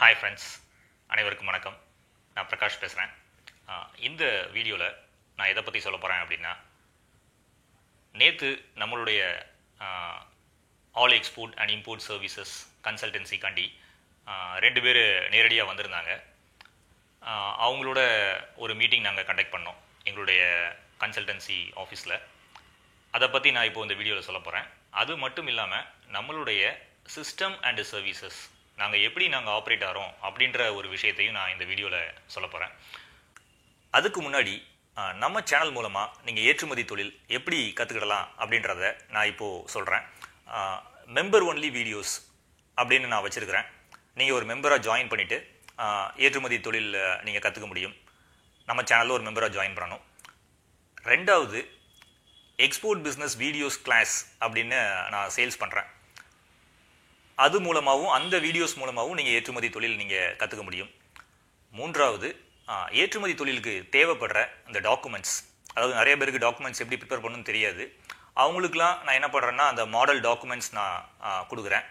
Hi friends, அனைவருக்கும் வணக்கம். நான் பிரகாஷ் பேசுகிறேன். இந்த வீடியோவில் நான் எதை பற்றி சொல்ல போகிறேன் அப்படின்னா, நேற்று நம்மளுடைய all export and import services கன்சல்டன்சிக்காண்டி 2 பேர் நேரடியாக வந்திருந்தாங்க. அவங்களோட ஒரு மீட்டிங் நாங்கள் கண்டக்ட் பண்ணோம் எங்களுடைய கன்சல்டன்சி ஆஃபீஸில். அதை பற்றி நான் இப்போ இந்த வீடியோவில் சொல்ல போகிறேன். அது மட்டும் இல்லாமல் நம்மளுடைய சிஸ்டம் அண்ட் சர்வீசஸ் நாங்கள் ஆப்ரேட் ஆகிறோம் அப்படின்ற ஒரு விஷயத்தையும் நான் இந்த வீடியோவில் சொல்ல போகிறேன். அதுக்கு முன்னாடி நம்ம சேனல் மூலமாக நீங்கள் ஏற்றுமதி தொழில் எப்படி கற்றுக்கிடலாம் அப்படின்றத நான் இப்போது சொல்கிறேன். மெம்பர் ஒன்லி வீடியோஸ் அப்படின்னு நான் வச்சுருக்கிறேன். நீங்கள் ஒரு மெம்பராக ஜாயின் பண்ணிவிட்டு ஏற்றுமதி தொழில் நீங்கள் கற்றுக்க முடியும். நம்ம சேனலில் ஒரு மெம்பராக ஜாயின் பண்ணணும். 2வது, எக்ஸ்போர்ட் பிஸ்னஸ் வீடியோஸ் கிளாஸ் அப்படின்னு நான் சேல்ஸ் பண்ணுறேன். அது மூலமாகவும் அந்த வீடியோஸ் மூலமாகவும் நீங்கள் ஏற்றுமதி தொழில் நீங்கள் கற்றுக்க முடியும். 3வது, ஏற்றுமதி தொழிலுக்கு தேவைப்படுற அந்த டாக்குமெண்ட்ஸ், அதாவது நிறைய பேருக்கு டாக்குமெண்ட்ஸ் எப்படி ப்ரிப்பேர் பண்ணணும்னு தெரியாது. அவங்களுக்குலாம் நான் என்ன பண்ணுறேன்னா அந்த மாடல் டாக்குமெண்ட்ஸ் நான் கொடுக்குறேன்.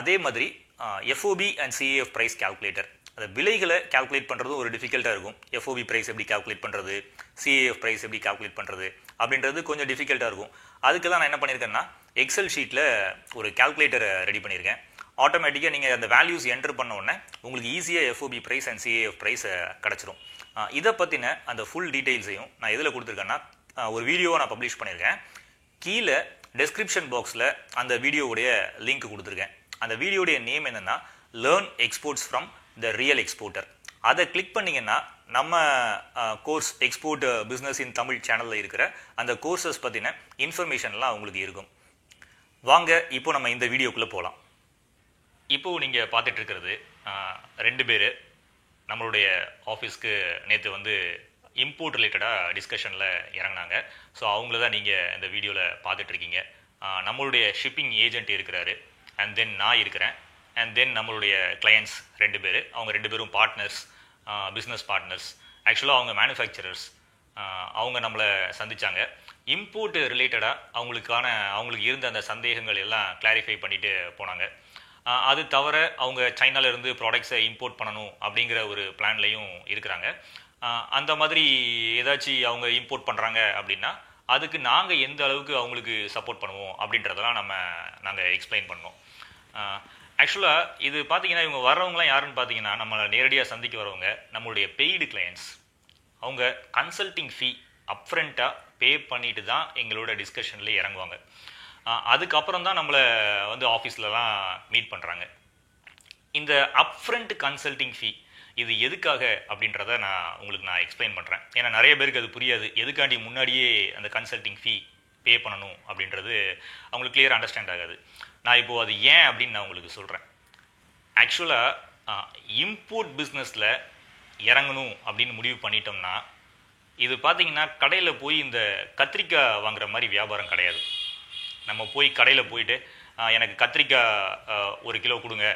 அதே மாதிரி FOB and CAF price calculator, அந்த விலைகளை கால்குலேட் பண்ணுறது ஒரு டிஃபிகல்ட்டாக இருக்கும். எஃப்ஓபி ப்ரைஸ் எப்படி கால்குலேட் பண்ணுறது, சிஏஎஃப் ப்ரைஸ் எப்படி கால்குலேட் பண்ணுறது அப்படின்றது கொஞ்சம் டிஃபிகல்ட்டாக இருக்கும். அதுக்கு தான் நான் என்ன பண்ணியிருக்கேன்னா எக்ஸல் ஷீட்டில் ஒரு கால்குலேட்டரை ரெடி பண்ணியிருக்கேன். ஆட்டோமேட்டிக்காக நீங்கள் அந்த வேல்யூஸ் என்டர் பண்ண உடனே உங்களுக்கு ஈஸியாக FOB price and CAF price கிடச்சிரும். இதை பற்றின அந்த ஃபுல் டீட்டெயில்ஸையும் நான் எதில் கொடுத்துருக்கேன்னா ஒரு வீடியோவை நான் பப்ளிஷ் பண்ணியிருக்கேன். கீழே டெஸ்கிரிப்ஷன் பாக்ஸில் அந்த வீடியோவுடைய லிங்க் கொடுத்துருக்கேன். அந்த வீடியோடைய நேம் என்னென்னா learn exports from the real exporter. அதை கிளிக் பண்ணிங்கன்னா நம்ம course export business in Tamil சேனலில் இருக்கிற அந்த கோர்சஸ் பற்றின இன்ஃபர்மேஷன்லாம் உங்களுக்கு இருக்கும். வாங்க இப்போ நம்ம இந்த வீடியோக்குள்ளே போகலாம். இப்போது நீங்கள் பார்த்துட்டு இருக்கிறது 2 பேர் நம்மளுடைய ஆஃபீஸ்க்கு நேற்று வந்து இம்போர்ட் ரிலேட்டடாக டிஸ்கஷனில் இறங்கினாங்க. ஸோ அவங்கள தான் நீங்கள் இந்த வீடியோவில் பார்த்துட்ருக்கீங்க. நம்மளுடைய ஷிப்பிங் ஏஜென்ட் இருக்கிறாரு, அண்ட் தென் நான் இருக்கிறேன், அண்ட் தென் நம்மளுடைய கிளையண்ட்ஸ் 2 பேர். அவங்க 2 பேரும் பார்ட்னர்ஸ், பிஸ்னஸ் பார்ட்னர்ஸ். ஆக்சுவலாக அவங்க மேனுஃபேக்சரர்ஸ். அவங்க நம்மளை சந்தித்தாங்க. இம்போர்ட் ரிலேட்டடாக அவங்களுக்கு இருந்த அந்த சந்தேகங்கள் எல்லாம் கிளாரிஃபை பண்ணிட்டு போனாங்க. அது தவிர அவங்க சைனாவிலேருந்து ப்ராடக்ட்ஸை இம்போர்ட் பண்ணணும் அப்படிங்கிற ஒரு பிளான்லையும் இருக்கிறாங்க. அந்த மாதிரி ஏதாச்சும் அவங்க இம்போர்ட் பண்ணுறாங்க அப்படின்னா அதுக்கு நாங்கள் எந்த அளவுக்கு அவங்களுக்கு சப்போர்ட் பண்ணுவோம் அப்படின்றதெல்லாம் நாங்கள் எக்ஸ்பிளைன் பண்ணோம். ஆக்சுவலாக இது பார்த்தீங்கன்னா இவங்க வர்றவங்களாம் யாருன்னு பார்த்தீங்கன்னா நம்மளை நேரடியாக சந்திக்க வரவங்க நம்மளுடைய பெய்டு கிளையண்ட்ஸ். அவங்க கன்சல்டிங் ஃபீ அப்ஃப்ரண்ட்டாக பே பண்ணிட்டு தான் எங்களோட டிஸ்கஷன்லேயே இறங்குவாங்க. அதுக்கப்புறம் தான் நம்மளை வந்து ஆஃபீஸ்லலாம் மீட் பண்ணுறாங்க. இந்த அப்ஃப்ரண்ட் கன்சல்டிங் ஃபீ இது எதுக்காக அப்படின்றத நான் எக்ஸ்பிளைன் பண்ணுறேன். ஏன்னா நிறைய பேருக்கு அது புரியாது. எதுக்காண்டி முன்னாடியே அந்த கன்சல்டிங் ஃபீ பே பண்ணணும் அப்படின்றது அவங்களுக்கு கிளியர் அண்டர்ஸ்டாண்ட் ஆகாது. நான் இப்போது அது ஏன் அப்படின்னு நான் உங்களுக்கு சொல்கிறேன். ஆக்சுவலாக இம்போர்ட் பிஸ்னஸில் இறங்கணும் அப்படின்னு முடிவு பண்ணிட்டோம்னா இது பார்த்தீங்கன்னா கடையில் போய் இந்த கத்திரிக்காய் வாங்குற மாதிரி வியாபாரம் கிடையாது. நம்ம போய் கடையில் போயிட்டு எனக்கு கத்திரிக்காய் 1 கிலோ கொடுங்க,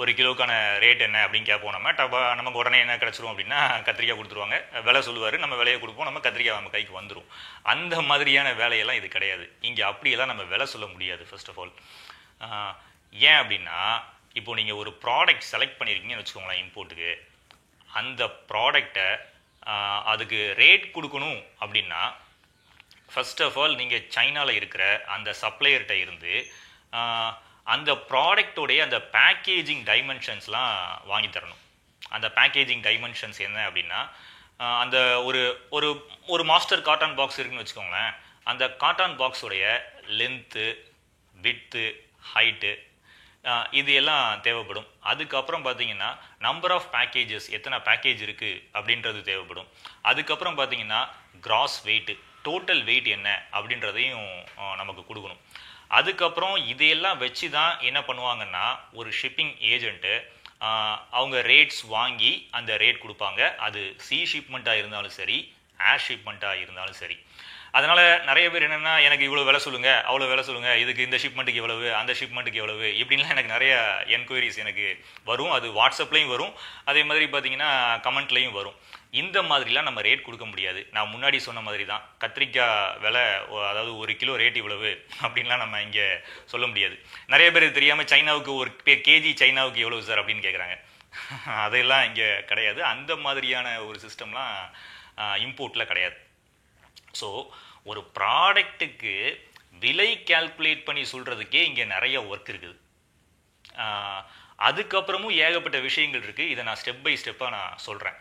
1 கிலோக்கான ரேட் என்ன அப்படின்னு கேட்போம். நமக்கு உடனே என்ன கிடச்சிரும் அப்படின்னா கத்திரிக்காய் கொடுத்துருவாங்க, விலை சொல்லுவார், நம்ம விலையை கொடுப்போம், நம்ம கத்திரிக்காய் நம்ம கைக்கு வந்துடும். அந்த மாதிரியான வேலையெல்லாம் இது கிடையாது. இங்கே அப்படியெல்லாம் நம்ம விலை சொல்ல முடியாது. ஃபர்ஸ்ட் ஆஃப் ஆல் ஏன் அப்படின்னா இப்போது நீங்கள் ஒரு ப்ராடக்ட் செலக்ட் பண்ணியிருக்கீங்கன்னு வச்சுக்கோங்களேன் இம்போர்ட்டுக்கு. அந்த ப்ராடக்டை அதுக்கு ரேட் கொடுக்கணும் அப்படின்னா ஃபர்ஸ்ட் ஆஃப் ஆல் நீங்கள் சைனாவில் இருக்கிற அந்த சப்ளையர்கிட்ட இருந்து அந்த ப்ராடக்டோடைய அந்த பேக்கேஜிங் டைமென்ஷன்ஸ்லாம் வாங்கி தரணும். அந்த பேக்கேஜிங் டைமென்ஷன்ஸ் என்ன அப்படின்னா அந்த ஒரு மாஸ்டர் காட்டன் பாக்ஸ் இருக்குன்னு வச்சுக்கோங்களேன். அந்த காட்டன் பாக்ஸுடைய லென்த்து, விட்த்து, ஹைட்டு இது எல்லாம் தேவைப்படும். அதுக்கப்புறம் பார்த்தீங்கன்னா நம்பர் ஆஃப் பேக்கேஜஸ், எத்தனை பேக்கேஜ் இருக்குது அப்படின்றது தேவைப்படும். அதுக்கப்புறம் பார்த்தீங்கன்னா கிராஸ் வெயிட்டு, டோட்டல் வெயிட் என்ன அப்படின்றதையும் நமக்கு கொடுக்கணும். அதுக்கப்புறம் இதையெல்லாம் வச்சு தான் என்ன பண்ணுவாங்கன்னா ஒரு ஷிப்பிங் ஏஜென்ட்டு அவங்க ரேட்ஸ் வாங்கி அந்த ரேட் கொடுப்பாங்க. அது சி ஷிப்மெண்ட்டாக இருந்தாலும் சரி, ஏர் ஷிப்மெண்ட்டாக இருந்தாலும் சரி. அதனால் நிறைய பேர் என்னென்னா எனக்கு இவ்வளோ விலை சொல்லுங்கள், அவ்வளோ விலை சொல்லுங்கள், இதுக்கு இந்த ஷிப்மெண்ட்டுக்கு எவ்வளவு, அந்த ஷிப்மெண்ட்டுக்கு எவ்வளவு இப்படின்லாம் எனக்கு நிறைய என்கொயரிஸ் எனக்கு வரும். அது வாட்ஸ்அப்லேயும் வரும், அதே மாதிரி பார்த்தீங்கன்னா கமெண்ட்லேயும் வரும். இந்த மாதிரிலாம் நம்ம ரேட் கொடுக்க முடியாது. நான் முன்னாடி சொன்ன மாதிரி தான் கத்திரிக்காய் விலை, அதாவது 1 கிலோ ரேட் இவ்வளவு அப்படின்லாம் நம்ம இங்கே சொல்ல முடியாது. நிறைய பேர் தெரியாமல் சைனாவுக்கு 1 கேஜி சைனாவுக்கு எவ்வளவு சார் அப்படின்னு கேட்குறாங்க. அதெல்லாம் இங்கே கிடையாது. அந்த மாதிரியான ஒரு சிஸ்டம்லாம் இம்போர்ட்டில் கிடையாது. ஸோ ஒரு ப்ராடக்ட்டுக்கு விலை கால்குலேட் பண்ணி சொல்கிறதுக்கே இங்கே நிறைய ஒர்க் இருக்குது. அதுக்கப்புறமும் ஏகப்பட்ட விஷயங்கள் இருக்குது. இதை நான் ஸ்டெப் பை ஸ்டெப்பாக நான் சொல்கிறேன்.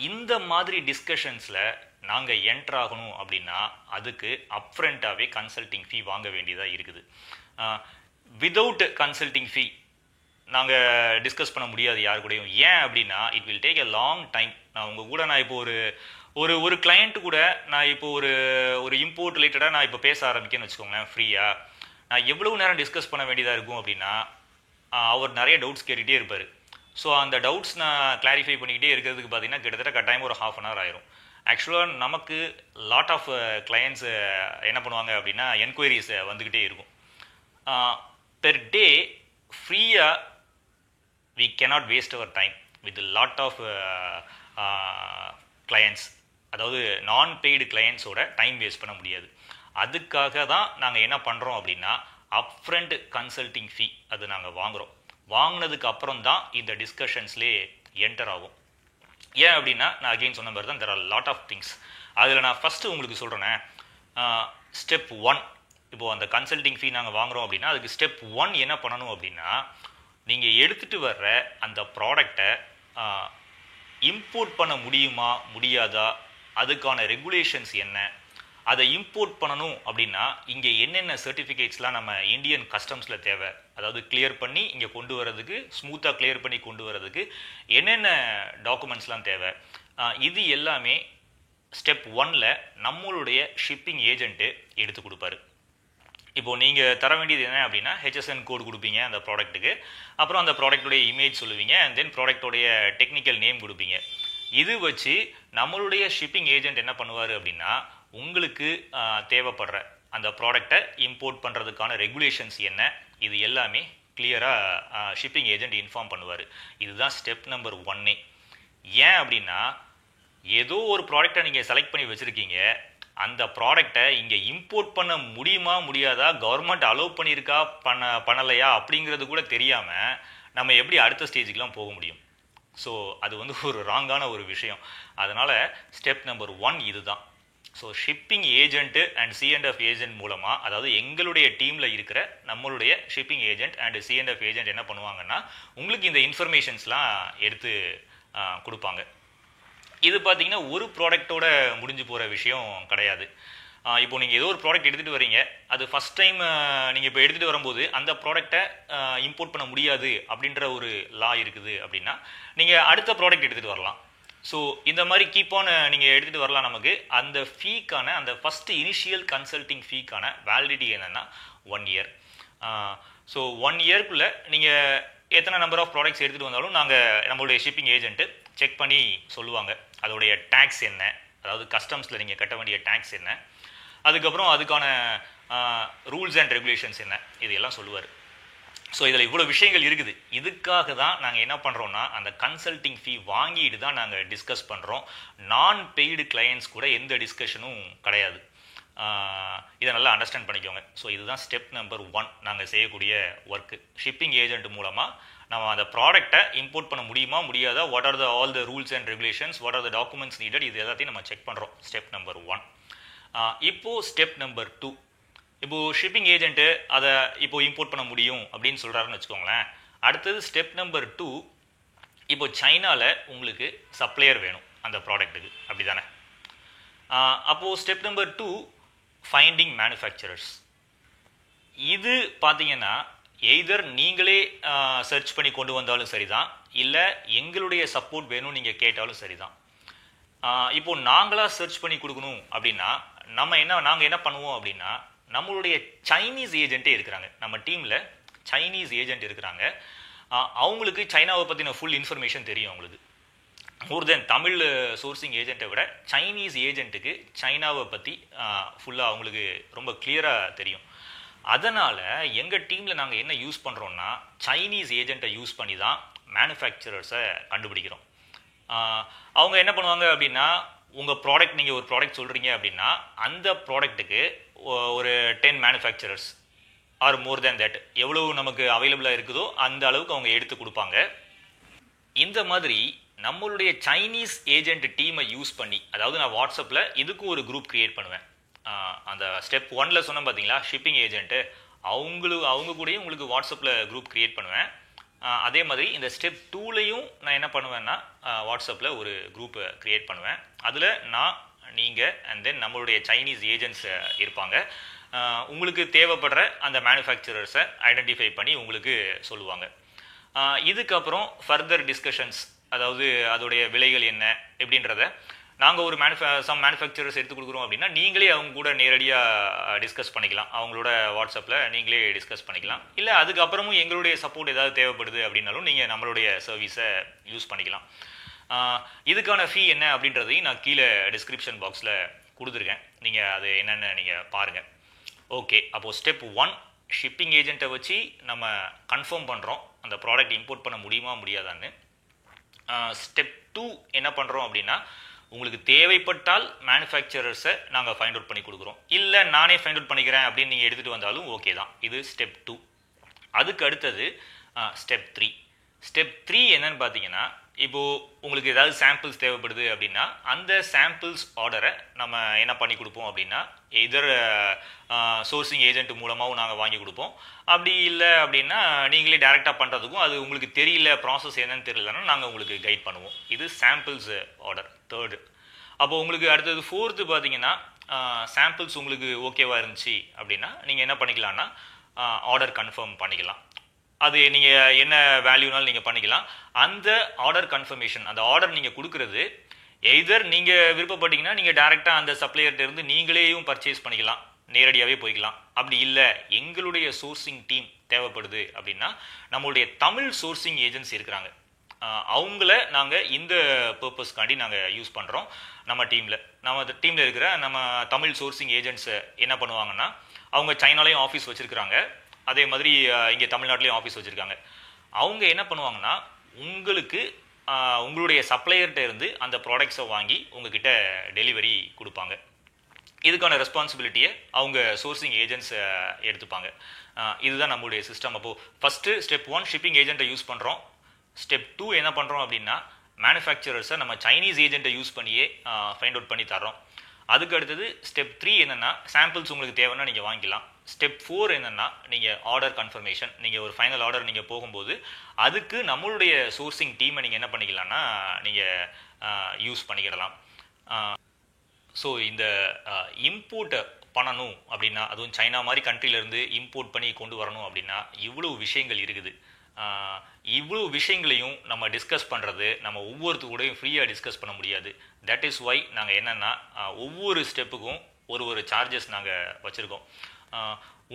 இந்த மாதிரி டிஸ்கஷன்ஸில் நாங்கள் என்டர் ஆகணும் அப்படின்னா அதுக்கு அப்ஃப்ரண்ட்டாகவே கன்சல்டிங் ஃபீ வாங்க வேண்டியதாக இருக்குது. விதவுட் கன்சல்டிங் ஃபீ நாங்கள் டிஸ்கஸ் பண்ண முடியாது யார் கூடயும். ஏன் அப்படின்னா it will take a long time. நான் இப்போ ஒரு கிளையண்ட் கூட நான் இப்போ ஒரு இம்போர்ட் ரிலேட்டடாக நான் இப்போ பேச ஆரம்பிக்கேன்னு வச்சுக்கோங்களேன் ஃப்ரீயாக. நான் எவ்வளவு நேரம் டிஸ்கஸ் பண்ண வேண்டியதாக இருக்கும் அப்படின்னா அவர் நிறைய டவுட்ஸ் கேட்டுகிட்டே இருப்பார். ஸோ அந்த டவுட்ஸ் நான் கிளாரிஃபை பண்ணிக்கிட்டே இருக்கிறதுக்கு பார்த்தீங்கன்னா கிட்டத்தட்ட கட்டாயம் ஒரு ½ hour ஆயிரும். ஆக்சுவலாக நமக்கு லாட் ஆஃப் கிளையண்ட்ஸ் என்ன பண்ணுவாங்க அப்படின்னா என்கொயரிஸ் வந்துக்கிட்டே இருக்கும். பெர் டே ஃப்ரீயாக we cannot waste our time with a lot of clients. அதாவது நான் பெய்டு கிளையண்ட்ஸோட டைம் வேஸ்ட் பண்ண முடியாது. அதுக்காக தான் நாங்கள் என்ன பண்ணுறோம் அப்படின்னா அப்ஃப்ரண்ட் கன்சல்டிங் ஃபீ அது நாங்கள் வாங்குகிறோம். வாங்கினதுக்கு அப்புறம் தான் இந்த டிஸ்கஷன்ஸ்லேயே என்டர் ஆகும். ஏன் அப்படின்னா நான் அகெயின் சொன்ன மாதிரி தான் there are lot of things. அதில் நான் ஃபஸ்ட்டு உங்களுக்கு சொல்கிறேன்னே, ஸ்டெப் 1 இப்போது அந்த கன்சல்டிங் ஃபீ நாங்கள் வாங்குகிறோம் அப்படின்னா அதுக்கு ஸ்டெப் 1 என்ன பண்ணணும் அப்படின்னா நீங்கள் எடுத்துகிட்டு வர்ற அந்த ப்ராடக்டை இம்போர்ட் பண்ண முடியுமா முடியாதா, அதுக்கான ரெகுலேஷன்ஸ் என்ன, அதை இம்போர்ட் பண்ணணும் அப்படின்னா இங்கே என்னென்ன சர்டிஃபிகேட்ஸ்லாம் நம்ம இந்தியன் கஸ்டம்ஸில் தேவை, அதாவது கிளியர் பண்ணி இங்கே கொண்டு வரதுக்கு, ஸ்மூத்தாக கிளியர் பண்ணி கொண்டு வரதுக்கு என்னென்ன டாக்குமெண்ட்ஸ்லாம் தேவை, இது எல்லாமே ஸ்டெப் 1ல் நம்மளுடைய ஷிப்பிங் ஏஜென்ட்டு எடுத்து கொடுப்பாரு. இப்போது நீங்கள் தர வேண்டியது என்ன அப்படின்னா HSN கோடு கொடுப்பீங்க அந்த ப்ராடக்ட்டுக்கு, அப்புறம் அந்த ப்ராடக்டுடைய இமேஜ் சொல்லுவீங்க, அண்ட் தென் ப்ராடக்டோடைய டெக்னிக்கல் நேம் கொடுப்பீங்க. இது வச்சு நம்மளுடைய ஷிப்பிங் ஏஜென்ட் என்ன பண்ணுவார் அப்படின்னா உங்களுக்கு தேவைப்படுற அந்த ப்ராடக்டை இம்போர்ட் பண்ணுறதுக்கான ரெகுலேஷன்ஸ் என்ன, இது எல்லாமே கிளியராக ஷிப்பிங் ஏஜென்ட் இன்ஃபார்ம் பண்ணுவார். இதுதான் ஸ்டெப் நம்பர் 1. ஏன் அப்படின்னா ஏதோ ஒரு ப்ராடக்டை நீங்கள் செலக்ட் பண்ணி வச்சுருக்கீங்க, அந்த ப்ராடக்டை இங்கே இம்போர்ட் பண்ண முடியுமா முடியாதா, கவர்மெண்ட் அலோவ் பண்ணியிருக்கா பண்ணலையா அப்படிங்கிறது கூட தெரியாமல் நம்ம எப்படி அடுத்த ஸ்டேஜுக்கெலாம் போக முடியும்? ஸோ அது ஒரு ராங்கான ஒரு விஷயம். அதனால் ஸ்டெப் நம்பர் 1 இதுதான். So shipping agent and C&F agent மூலமாக, அதாவது எங்களுடைய டீமில் இருக்கிற நம்மளுடைய shipping agent and C&F agent என்ன பண்ணுவாங்கன்னா உங்களுக்கு இந்த இன்ஃபர்மேஷன்ஸ்லாம் எடுத்து கொடுப்பாங்க. இது பார்த்தீங்கன்னா ஒரு ப்ராடக்டோட முடிஞ்சு போகிற விஷயம் கிடையாது. இப்போ நீங்கள் ஏதோ ஒரு ப்ராடக்ட் எடுத்துகிட்டு வரீங்க, அது ஃபஸ்ட் டைம் நீங்கள் இப்போ எடுத்துகிட்டு வரும்போது அந்த ப்ராடக்டை இம்போர்ட் பண்ண முடியாது அப்படின்ற ஒரு லா இருக்குது அப்படின்னா நீங்கள் அடுத்த ப்ராடக்ட் எடுத்துகிட்டு வரலாம். ஸோ இந்த மாதிரி கீப் ஆன் நீங்கள் எடுத்துகிட்டு வரலாம். நமக்கு அந்த ஃபீக்கான அந்த ஃபஸ்ட்டு இனிஷியல் கன்சல்டிங் ஃபீக்கான வேலிடிட்டி என்னென்னா 1 year. ஸோ 1 yearக்குள்ளே நீங்கள் எத்தனை நம்பர் ஆஃப் ப்ராடக்ட்ஸ் எடுத்துகிட்டு வந்தாலும் நம்மளுடைய ஷிப்பிங் ஏஜென்ட்டு செக் பண்ணி சொல்லுவாங்க அதோடைய டேக்ஸ் என்ன, அதாவது கஸ்டம்ஸில் நீங்கள் கட்ட வேண்டிய டேக்ஸ் என்ன, அதுக்கப்புறம் அதுக்கான ரூல்ஸ் அண்ட் ரெகுலேஷன்ஸ் என்ன, இதையெல்லாம் சொல்லுவார். ஸோ இதில் இவ்வளோ விஷயங்கள் இருக்குது. இதுக்காக தான் நாங்கள் என்ன பண்ணுறோன்னா அந்த கன்சல்டிங் ஃபீ வாங்கிட்டு தான் நாங்கள் டிஸ்கஸ் பண்ணுறோம். நான் பெய்டு கிளையண்ட்ஸ் கூட எந்த டிஸ்கஷனும் கிடையாது. இதை நல்லா அண்டர்ஸ்டாண்ட் பண்ணிக்கோங்க. ஸோ இதுதான் ஸ்டெப் நம்பர் 1 நாங்கள் செய்யக்கூடிய ஒர்க்கு. ஷிப்பிங் ஏஜென்ட் மூலமாக நம்ம அந்த ப்ராடக்டை இம்போர்ட் பண்ண முடியுமா முடியாதா, what are all the rules and regulations, what are the documents needed, இது எல்லாத்தையும் நம்ம செக் பண்ணுறோம். Step number 1. இப்போது ஸ்டெப் நம்பர் 2. இப்போது ஷிப்பிங் ஏஜென்ட்டு அதை இப்போது இம்போர்ட் பண்ண முடியும் அப்படின்னு சொல்கிறாருன்னு வச்சுக்கோங்களேன். அடுத்தது ஸ்டெப் நம்பர் 2. இப்போ சைனாவில் உங்களுக்கு சப்ளையர் வேணும் அந்த ப்ராடக்ட்டுக்கு, அப்படி தானே? அப்போது ஸ்டெப் நம்பர் 2 ஃபைண்டிங் மேனுஃபேக்சரர்ஸ். இது பார்த்தீங்கன்னா எய்தர் நீங்களே சர்ச் பண்ணி கொண்டு வந்தாலும் சரிதான், இல்லை எங்களுடைய சப்போர்ட் வேணும் நீங்கள் கேட்டாலும் சரிதான். இப்போது நாங்களாக சர்ச் பண்ணி கொடுக்கணும் அப்படின்னா நாங்கள் என்ன பண்ணுவோம் அப்படின்னா நம்மளுடைய சைனீஸ் ஏஜென்ட்டே இருக்கிறாங்க. நம்ம டீமில் சைனீஸ் ஏஜென்ட் இருக்கிறாங்க. அவங்களுக்கு சைனாவை பற்றின ஃபுல் இன்ஃபர்மேஷன் தெரியும். அவங்களுக்கு மோர் தென் தமிழ் சோர்சிங் ஏஜென்ட்டை விட சைனீஸ் ஏஜென்ட்டுக்கு சைனாவை பற்றி ஃபுல்லாக அவங்களுக்கு ரொம்ப கிளியராக தெரியும். அதனால் எங்கள் டீமில் நாங்கள் என்ன யூஸ் பண்ணுறோன்னா சைனீஸ் ஏஜென்ட்டை யூஸ் பண்ணி தான் மேனுஃபேக்சரர்ஸை கண்டுபிடிக்கிறோம். அவங்க என்ன பண்ணுவாங்க அப்படின்னா உங்கள் ப்ராடக்ட், நீங்கள் ஒரு ப்ராடக்ட் சொல்கிறீங்க அப்படின்னா அந்த ப்ராடக்ட்டுக்கு ஒரு 10 manufacturers or more than that எவ்வளவு நமக்கு அவைலபிளாக இருக்குதோ அந்த அளவுக்கு அவங்க எடுத்து கொடுப்பாங்க. இந்த மாதிரி நம்மளுடைய சைனீஸ் ஏஜென்ட் டீமை யூஸ் பண்ணி, அதாவது நான் வாட்ஸ்அப்பில் இதுக்கும் ஒரு குரூப் கிரியேட் பண்ணுவேன். அந்த ஸ்டெப் 1ல சொன்னேன் பார்த்தீங்களா, ஷிப்பிங் ஏஜென்ட்டு, அவங்க கூடயும் உங்களுக்கு வாட்ஸ்அப்பில் குரூப் கிரியேட் பண்ணுவேன். அதே மாதிரி இந்த ஸ்டெப் 2லையும் நான் என்ன பண்ணுவேன்னா வாட்ஸ்அப்பில் ஒரு குரூப் கிரியேட் பண்ணுவேன். அதில் நான், நீங்கள் அண்ட் தென் நம்மளுடைய சைனீஸ் ஏஜென்ட்ஸ் இருப்பாங்க. உங்களுக்கு தேவைப்படுற அந்த மேனுஃபேக்சரர்ஸை ஐடென்டிஃபை பண்ணி உங்களுக்கு சொல்லுவாங்க. இதுக்கப்புறம் ஃபர்தர் டிஸ்கஷன்ஸ், அதாவது அதோடைய விலைகள் என்ன எப்படின்றத நாங்கள் ஒரு மேனுஃபேக்சரர்ஸ் எடுத்து கொடுக்குறோம் அப்படின்னா நீங்களே அவங்க கூட நேரடியாக டிஸ்கஸ் பண்ணிக்கலாம். அவங்களோட வாட்ஸ்அப்பில் நீங்களே டிஸ்கஸ் பண்ணிக்கலாம். இல்லை அதுக்கப்புறமும் எங்களுடைய சப்போர்ட் ஏதாவது தேவைப்படுது அப்படின்னாலும் நீங்கள் நம்மளுடைய சர்வீஸை யூஸ் பண்ணிக்கலாம். இதுக்கான ஃபீ என்ன அப்படின்றதையும் நான் கீழே டிஸ்கிரிப்ஷன் பாக்ஸில் கொடுத்துருக்கேன். நீங்கள் அது என்னென்னு நீங்கள் பாருங்கள். ஓகே, அப்போது ஸ்டெப் 1 ஷிப்பிங் ஏஜென்ட்டை வச்சு நம்ம கன்ஃபார்ம் பண்ணுறோம் அந்த ப்ராடக்ட் இம்போர்ட் பண்ண முடியுமா முடியாதான்னு. ஸ்டெப் 2 என்ன பண்ணுறோம் அப்படின்னா, உங்களுக்கு தேவைப்பட்டால் மேனுஃபேக்சரர்ஸை நாங்கள் ஃபைண்ட் அவுட் பண்ணி கொடுக்குறோம். இல்லை நானே ஃபைண்ட் அவுட் பண்ணிக்கிறேன் அப்படின்னு நீங்கள் எடுத்துகிட்டு வந்தாலும் ஓகே தான். இது ஸ்டெப் 2. அதுக்கு அடுத்தது ஸ்டெப் 3. ஸ்டெப் 3 என்னன்னு பார்த்தீங்கன்னா, இப்போது உங்களுக்கு ஏதாவது சாம்பிள்ஸ் தேவைப்படுது அப்படின்னா அந்த சாம்பிள்ஸ் ஆர்டரை நம்ம என்ன பண்ணி கொடுப்போம் அப்படின்னா, எதர் சோர்சிங் ஏஜென்ட் மூலமாகவும் நாங்கள் வாங்கி கொடுப்போம். அப்படி இல்லை அப்படின்னா நீங்களே டைரெக்டாக பண்ணுறதுக்கும், அது உங்களுக்கு தெரியல, ப்ராசஸ் என்னன்னு தெரியலன்னா நாங்கள் உங்களுக்கு கைட் பண்ணுவோம். இது சாம்பிள்ஸ் ஆர்டர் 3rd. அப்போது உங்களுக்கு அடுத்தது 4th பார்த்தீங்கன்னா, சாம்பிள்ஸ் உங்களுக்கு ஓகேவாக இருந்துச்சு அப்படின்னா நீங்கள் என்ன பண்ணிக்கலாம்னா ஆர்டர் கன்ஃபார்ம் பண்ணிக்கலாம். அது நீங்கள் என்ன வேல்யூனாலும் நீங்கள் பண்ணிக்கலாம். அந்த ஆர்டர் கன்ஃபர்மேஷன், அந்த ஆர்டர் நீங்கள் கொடுக்குறது எய்தர் நீங்கள் விருப்பப்பட்டீங்கன்னா நீங்கள் டைரெக்டாக அந்த சப்ளையர்கிட்ட இருந்து நீங்களேயும் பர்ச்சேஸ் பண்ணிக்கலாம், நேரடியாகவே போய்க்கலாம். அப்படி இல்லை எங்களுடைய சோர்சிங் டீம் தேவைப்படுது அப்படின்னா நம்மளுடைய தமிழ் சோர்சிங் ஏஜென்சி இருக்கிறாங்க, அவங்கள நாங்கள் இந்த பர்பஸ்க்காண்டி நாங்கள் யூஸ் பண்ணுறோம். நம்ம டீமில் இருக்கிற நம்ம தமிழ் சோர்சிங் ஏஜென்ட்ஸ் என்ன பண்ணுவாங்கன்னா, அவங்க சைனாலையும் ஆஃபீஸ் வச்சுருக்கிறாங்க, அதே மாதிரி இங்கே தமிழ்நாட்டிலையும் ஆஃபீஸ் வச்சுருக்காங்க. அவங்க என்ன பண்ணுவாங்கன்னா உங்களுக்கு உங்களுடைய சப்ளையர்கிட்ட இருந்து அந்த ப்ராடக்ட்ஸை வாங்கி உங்ககிட்ட டெலிவரி கொடுப்பாங்க. இதுக்கான ரெஸ்பான்சிபிலிட்டியை அவங்க சோர்சிங் ஏஜென்ட்ஸ் எடுத்துப்பாங்க. இதுதான் நம்மளுடைய சிஸ்டம். அப்போது ஃபஸ்ட்டு ஸ்டெப் 1 ஷிப்பிங் ஏஜென்ட்டை யூஸ் பண்ணுறோம். ஸ்டெப் 2 என்ன பண்ணுறோம் அப்படின்னா மேனுஃபேக்சரர்ஸை நம்ம சைனீஸ் ஏஜென்ட்டை யூஸ் பண்ணியே ஃபைண்ட் அவுட் பண்ணி தரோம். அதுக்கு அடுத்தது ஸ்டெப் 3 என்னென்னா, சாம்பிள்ஸ் உங்களுக்கு தேவைன்னா நீங்கள் வாங்கிக்கலாம். ஸ்டெப் 4 என்னென்னா, நீங்கள் ஆர்டர் கன்ஃபர்மேஷன், நீங்கள் ஒரு ஃபைனல் ஆர்டர் நீங்கள் போகும்போது அதுக்கு நம்மளுடைய சோர்சிங் டீமை நீங்கள் என்ன பண்ணிக்கலாம்னா நீங்கள் யூஸ் பண்ணிக்கிடலாம். ஸோ இந்த இம்போர்ட்டை பண்ணணும் அப்படின்னா, அதுவும் சைனா மாதிரி கண்ட்ரிலேருந்து இம்போர்ட் பண்ணி கொண்டு வரணும் அப்படின்னா இவ்வளோ விஷயங்கள் இருக்குது. இவ்வளோ விஷயங்களையும் நம்ம டிஸ்கஸ் பண்ணுறது, நம்ம ஒவ்வொருத்து கூடயும் ஃப்ரீயாக டிஸ்கஸ் பண்ண முடியாது. தட் இஸ் ஒய் நாங்கள் என்னென்னா ஒவ்வொரு ஸ்டெப்புக்கும் ஒரு சார்ஜஸ் நாங்கள் வச்சுருக்கோம்.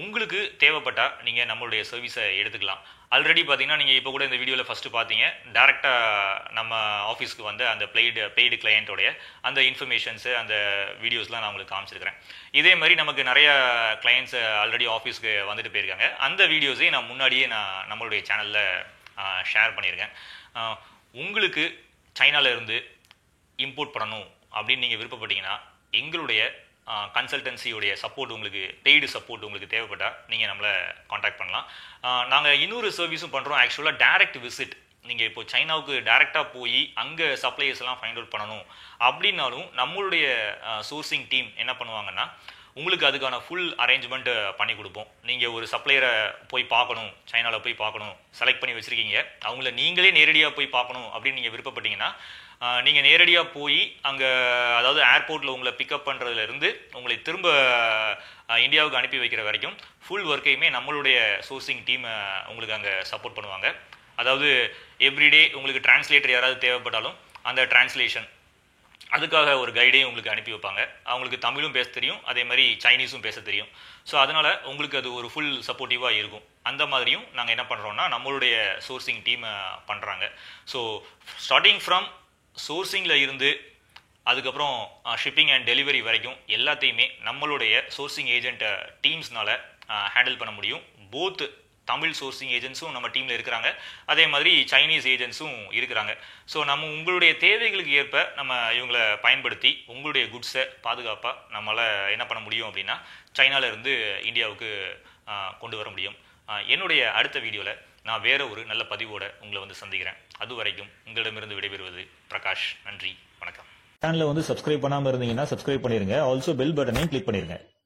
உங்களுக்கு தேவைப்பட்டால் நீங்கள் நம்மளுடைய சர்வீஸை எடுத்துக்கலாம். ஆல்ரெடி பார்த்தீங்கன்னா நீங்கள் இப்போ கூட இந்த வீடியோவில் ஃபஸ்ட்டு பார்த்தீங்க, டேரெக்டாக நம்ம ஆஃபீஸ்க்கு வந்து அந்த பெய்டு கிளையண்ட்டோடைய அந்த இன்ஃபர்மேஷன்ஸு, அந்த வீடியோஸ்லாம் நான் உங்களுக்கு காமிச்சிருக்கிறேன். இதே மாதிரி நமக்கு நிறைய கிளையண்ட்ஸ் ஆல்ரெடி ஆஃபீஸ்க்கு வந்துட்டு போயிருக்காங்க. அந்த வீடியோஸையும் நான் முன்னாடியே நம்மளுடைய சேனலில் ஷேர் பண்ணியிருக்கேன். உங்களுக்கு சைனாவில் இருந்து இம்போர்ட் பண்ணணும் அப்படின்னு நீங்கள் விருப்பப்பட்டீங்கன்னா எங்களுடைய கன்சல்டன்சியோடைய சப்போர்ட், உங்களுக்கு பெய்டு சப்போர்ட் உங்களுக்கு தேவைப்பட்டால் நீங்கள் நம்மளை காண்டாக்ட் பண்ணலாம். நாங்கள் இன்னொரு சர்வீஸும் பண்ணுறோம். ஆக்சுவலாக டைரக்ட் விசிட், நீங்கள் இப்போ சைனாவுக்கு டைரெக்டாக போய் அங்கே சப்ளையர்ஸ்லாம் ஃபைண்ட் அவுட் பண்ணணும் அப்படின்னாலும் நம்மளுடைய சோர்சிங் டீம் என்ன பண்ணுவாங்கன்னா உங்களுக்கு அதுக்கான ஃபுல் அரேஞ்ச்மெண்ட் பண்ணி கொடுப்போம். நீங்கள் ஒரு சப்ளையரை போய் பார்க்கணும், சைனாவில் போய் பார்க்கணும், செலக்ட் பண்ணி வச்சுருக்கீங்க, அவங்கள நீங்களே நேரடியாக போய் பார்க்கணும் அப்படின்னு நீங்கள் விருப்பப்பட்டீங்கன்னா நீங்கள் நேரடியாக போய் அங்கே, அதாவது ஏர்போர்ட்டில் உங்களை பிக்கப் பண்ணுறதுலேருந்து உங்களை திரும்ப இந்தியாவுக்கு அனுப்பி வைக்கிற வரைக்கும் ஃபுல் ஒர்க்கையுமே நம்மளுடைய சோர்சிங் டீம் உங்களுக்கு அங்கே சப்போர்ட் பண்ணுவாங்க. அதாவது எவ்ரிடே உங்களுக்கு டிரான்ஸ்லேட்டர் யாராவது தேவைப்பட்டாலும் அந்த டிரான்ஸ்லேஷன், அதுக்காக ஒரு கைடையும் உங்களுக்கு அனுப்பி வைப்பாங்க. அவங்களுக்கு தமிழும் பேச தெரியும், அதே மாதிரி சைனீஸும் பேச தெரியும். ஸோ அதனால் உங்களுக்கு அது ஒரு ஃபுல் சப்போர்ட்டிவாக இருக்கும். அந்த மாதிரியும் நாங்கள் என்ன பண்ணுறோன்னா நம்மளுடைய சோர்சிங் டீம் பண்ணுறாங்க. ஸோ ஸ்டார்டிங் ஃப்ரம் சோர்சிங்கில் இருந்து அதுக்கப்புறம் ஷிப்பிங் அண்ட் டெலிவரி வரைக்கும் எல்லாத்தையுமே நம்மளுடைய சோர்சிங் ஏஜென்ட் டீம்ஸ்னால் ஹேண்டில் பண்ண முடியும். போத் தமிழ் சோர்சிங் ஏஜென்ட்ஸும் நம்ம டீமில் இருக்கிறாங்க, அதே மாதிரி சைனீஸ் ஏஜென்ட்ஸும் இருக்கிறாங்க. ஸோ நம்ம உங்களுடைய தேவைகளுக்கு ஏற்ப நம்ம இவங்களை பயன்படுத்தி உங்களுடைய குட்ஸை பாதுகாப்பாக நம்மளால் என்ன பண்ண முடியும் அப்படின்னா சைனாவிலேருந்து இந்தியாவுக்கு கொண்டு வர முடியும். என்னுடைய அடுத்த வீடியோவில் நான் வேற ஒரு நல்ல பதிவோட உங்களை வந்து சந்திக்கிறேன். அது வரைக்கும் உங்களிடமிருந்து விடைபெறுவது பிரகாஷ். நன்றி, வணக்கம். சேனலை வந்து சப்ஸ்கிரைப் பண்ணாம இருந்தீங்கன்னா சப்ஸ்கிரைப் பண்ணிருங்க. ஆல்சோ பெல் பட்டனையும் கிளிக் பண்ணிருங்க.